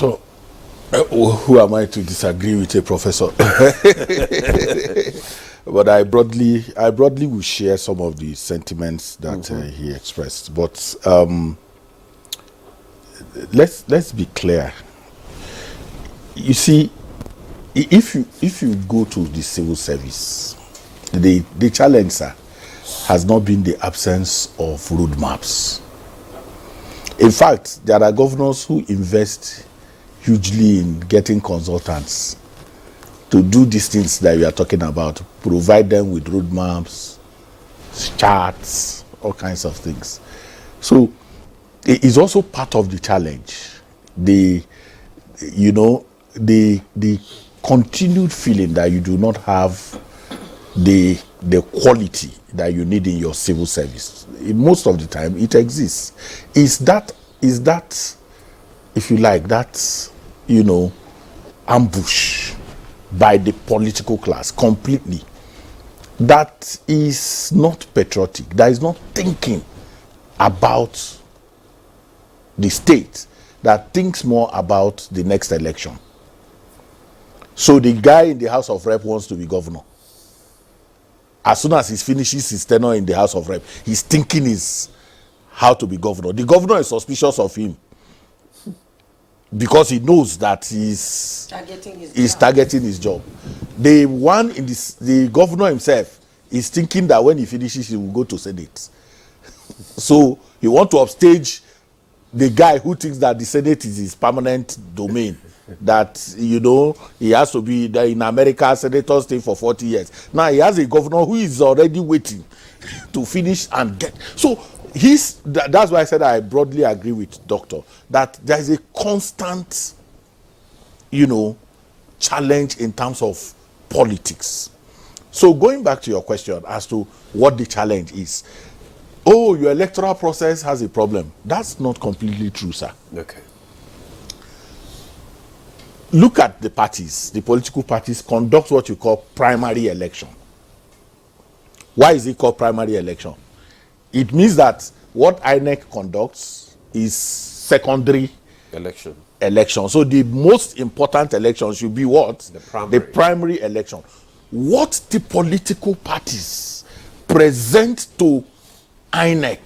Doctor, who am I to disagree with a professor? But I broadly will share some of the sentiments that he expressed. But let's be clear. You see, if you go to the civil service, the challenge, sir, has not been the absence of roadmaps. In fact, there are governors who invest hugely in getting consultants to do these things that we are talking about, provide them with roadmaps, charts, all kinds of things. So it is also part of the challenge. The continued feeling that you do not have the quality that you need in your civil service. Most of the time it exists. Is that if you like, that ambush by the political class completely, that is not patriotic, that is not thinking about the state, that thinks more about the next election. So the guy in the House of Rep wants to be governor. As soon as he finishes his tenure in the House of Rep, his thinking is how to be governor. The governor is suspicious of him because he knows that he's targeting his job. The one in the governor himself is thinking that when he finishes, he will go to Senate. So he wants to upstage the guy who thinks that the Senate is his permanent domain. That he has to be there in America. Senators stay for 40 years. Now he has a governor who is already waiting to finish and get. So that's why I said I broadly agree with Doctor that there is a constant challenge in terms of politics. So going back to your question as to what the challenge is, your electoral process has a problem. That's not completely true, sir. Okay. Look at the parties. The political parties conduct what you call primary election. Why is it called primary election? It means that what INEC conducts is secondary election. So the most important election should be what? The primary election. What the political parties present to INEC,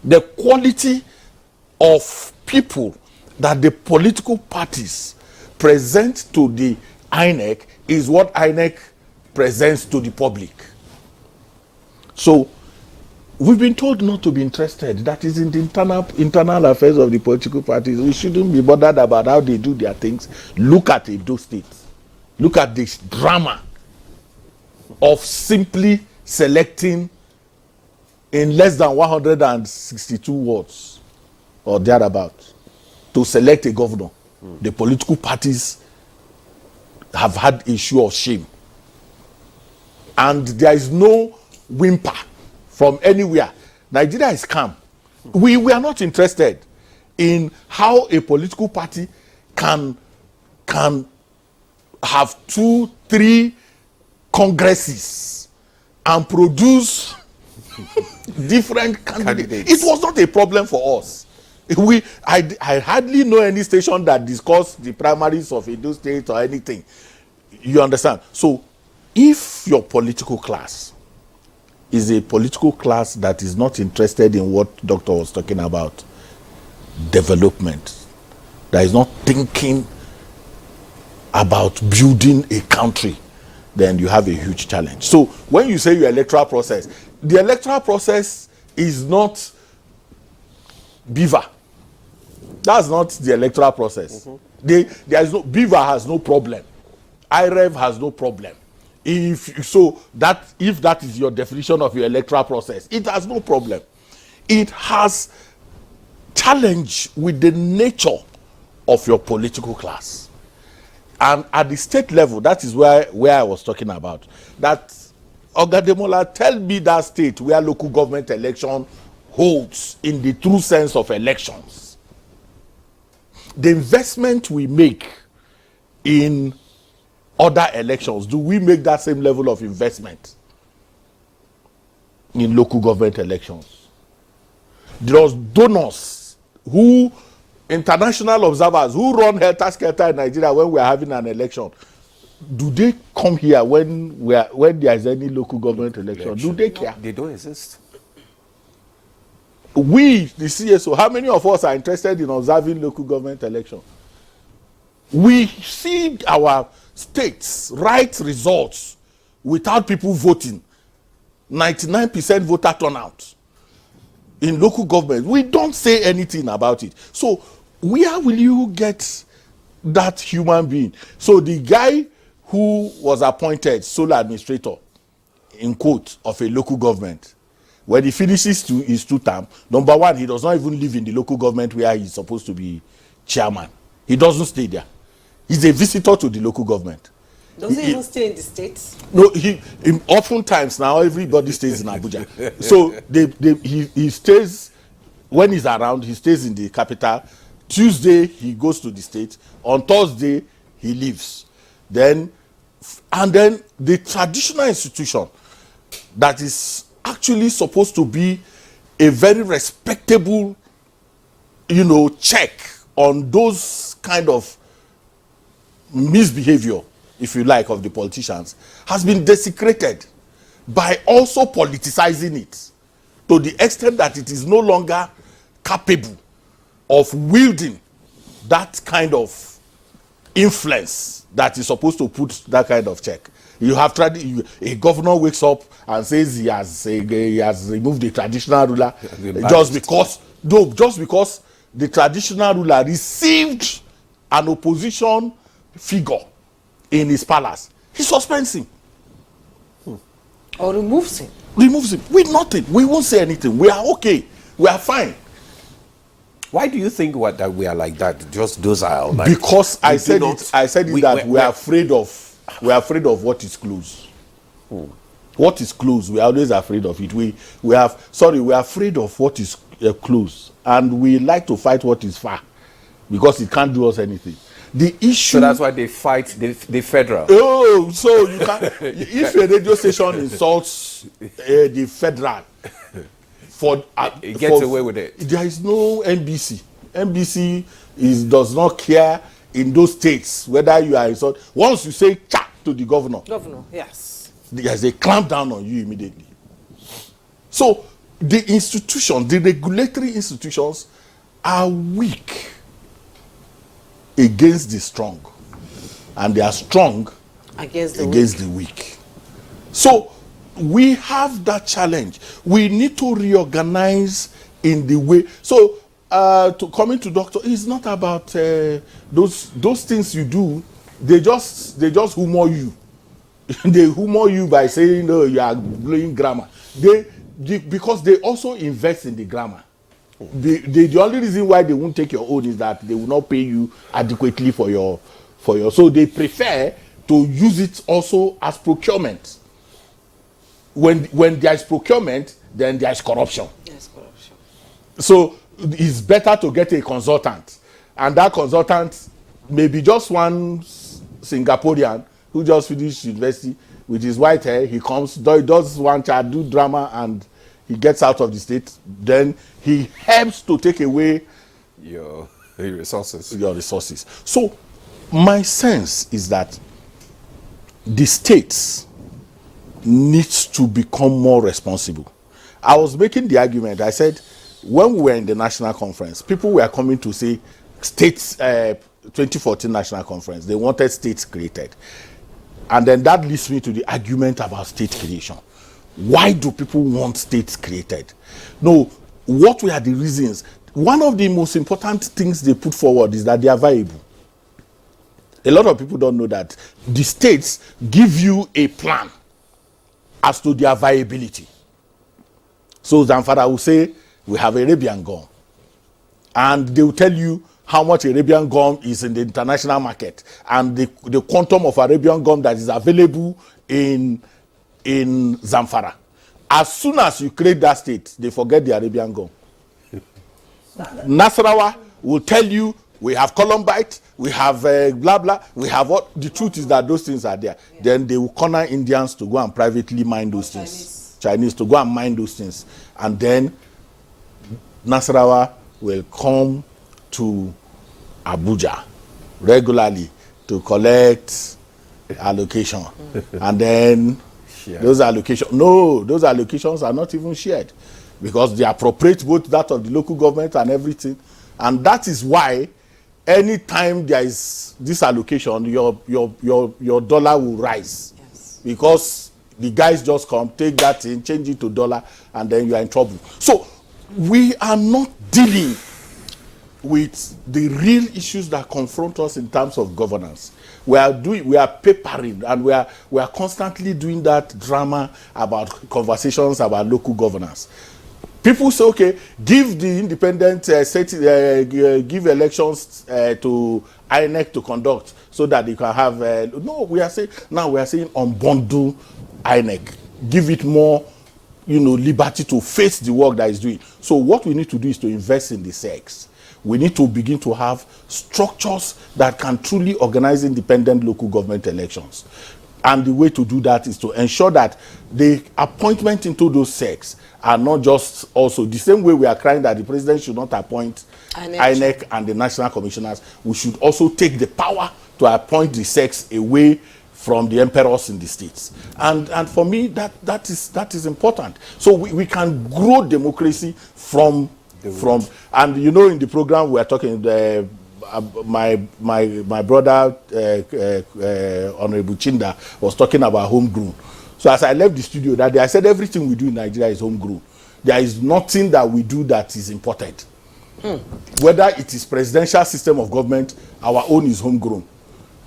the quality of people that the political parties present to the INEC is what INEC presents to the public. So we've been told not to be interested. That is in the internal affairs of the political parties. We shouldn't be bothered about how they do their things. Look at Edo State. Look at this drama of simply selecting in less than 162 wards or thereabout to select a governor. The political parties have had issue of shame. And there is no whimper from anywhere. Nigeria is calm. We are not interested in how a political party can have 2-3 congresses and produce different candidates. It was not a problem for us. I hardly know any station that discussed the primaries of Edo State or anything. You understand? So if your political class is a political class that is not interested in what Doctor was talking about, development, that is not thinking about building a country, then you have a huge challenge. So when you say your electoral process, the electoral process is not Beaver. That's not the electoral process. There is no Beaver has no problem. IREV has no problem. If that is your definition of your electoral process, it has no problem. It has challenge with the nature of your political class. And at the state level, that is where I was talking about. That Ogademola, tell me that state where local government election holds in the true sense of elections. The investment we make in other elections, do we make that same level of investment in local government elections? There are donors who international observers who run helter-skelter in Nigeria when we are having an election, do they come here when there is any local government election? Do they care? They don't exist. We, the CSO, how many of us are interested in observing local government election? We see our states write results without people voting. 99% voter turnout in local government. We don't say anything about it. So where will you get that human being? So the guy who was appointed sole administrator, in quote, of a local government, when he finishes his 2 term, number one, he does not even live in the local government where he's supposed to be chairman. He doesn't stay there. He's a visitor to the local government. Does he even stay in the States? No, oftentimes now everybody stays in Abuja. So he stays, when he's around, he stays in the capital. Tuesday, he goes to the States. On Thursday, he leaves. Then the traditional institution that is actually supposed to be a very respectable, check on those kind of misbehavior, if you like, of the politicians, has been desecrated by also politicizing it to the extent that it is no longer capable of wielding that kind of influence that is supposed to put that kind of check. You have tried. A governor wakes up and says he has removed the traditional ruler just because the traditional ruler received an opposition figure in his palace. He suspends him. Or removes him. Removes him. With nothing. We won't say anything. We are okay. We are fine. Why do you think that we are like that? Just those are like, because I said that we are afraid of what is close. What is close, we are always afraid of it. We are afraid of what is close, and we like to fight what is far because it can't do us anything. The issue. So that's why they fight the federal. Oh, so you can. If a radio station insults the federal, it gets away with it. There is no NBC. NBC does not care in those states whether you are insulted. Once you say "cha" to the governor, yes, they clamp down on you immediately. So the regulatory institutions are weak against the strong, and they are strong against the weak. So we have that challenge. We need to reorganize in the way. So coming to doctor, it's not about those things you do. They just humor you. They humor you by saying, "No, you are blowing grammar." Because they also invest in the grammar. The only reason why they won't take your own is that they will not pay you adequately for your. So they prefer to use it also as procurement. When there is procurement, then there is corruption. Yes, corruption. So it's better to get a consultant, and that consultant may be just one Singaporean who just finished university with his white hair. He comes, does one child, do drama, and he gets out of the state. Then he helps to take away your resources. So my sense is that the states needs to become more responsible. I was making the argument. I said, when we were in the national conference, people were coming to say states, 2014 national conference, they wanted states created. And then that leads me to the argument about state creation. Why do people want states created? No, what were the reasons? One of the most important things they put forward is that they are viable. A lot of people don't know that the states give you a plan as to their viability. So Zamfara will say, we have Arabian gum. And they will tell you how much Arabian gum is in the international market and the quantum of Arabian gum that is available in Zamfara. As soon as you create that state, they forget the Arabian gum. Nasarawa will tell you, we have columbite, we have blah blah, we have what. The truth is that those things are there. Yeah. Then they will corner Indians to go and privately mine those things. Chinese to go and mine those things. And then Nasarawa will come to Abuja regularly to collect allocation, and then those allocations are not even shared, because they appropriate both that of the local government and everything. And that is why anytime there is this allocation, your dollar will rise. Yes. Because the guys just come, take that in, change it to dollar, and then you are in trouble. So we are not dealing with the real issues that confront us in terms of governance. We are papering, and we are constantly doing that drama about conversations about local governance. People say, okay, give the independent give elections to INEC to conduct, so that they can have no, we are saying unbundle INEC, give it more liberty to face the work that it's doing. So what we need to do is to invest in the sex. We need to begin to have structures that can truly organize independent local government elections. And the way to do that is to ensure that the appointment into those secs are not just also the same way we are crying that the president should not appoint INEC and the national commissioners. We should also take the power to appoint the secs away from the emperors in the states. And for me, that is important. So we can grow democracy from and in the program we are talking, my brother Honorable Chinda was talking about homegrown. So as I left the studio that day, I said everything we do in Nigeria is homegrown. There is nothing that we do that is imported. Whether it is presidential system of government, our own is homegrown.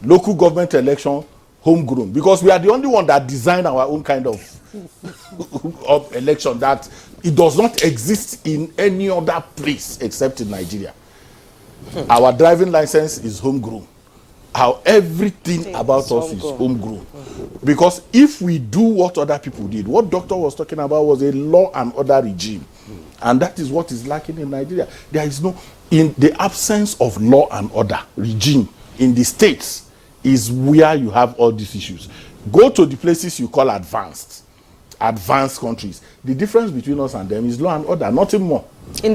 Local government election, homegrown, because we are the only one that design our own kind of election, that it does not exist in any other place except in Nigeria. Our driving license is homegrown. How everything about us is homegrown. Because if we do what other people did, what Doctor was talking about was a law and order regime. And that is what is lacking in Nigeria. There is no, in the absence of law and order regime in the states is where you have all these issues. Go to the places you call advanced countries. The difference between us and them is law and order, nothing more.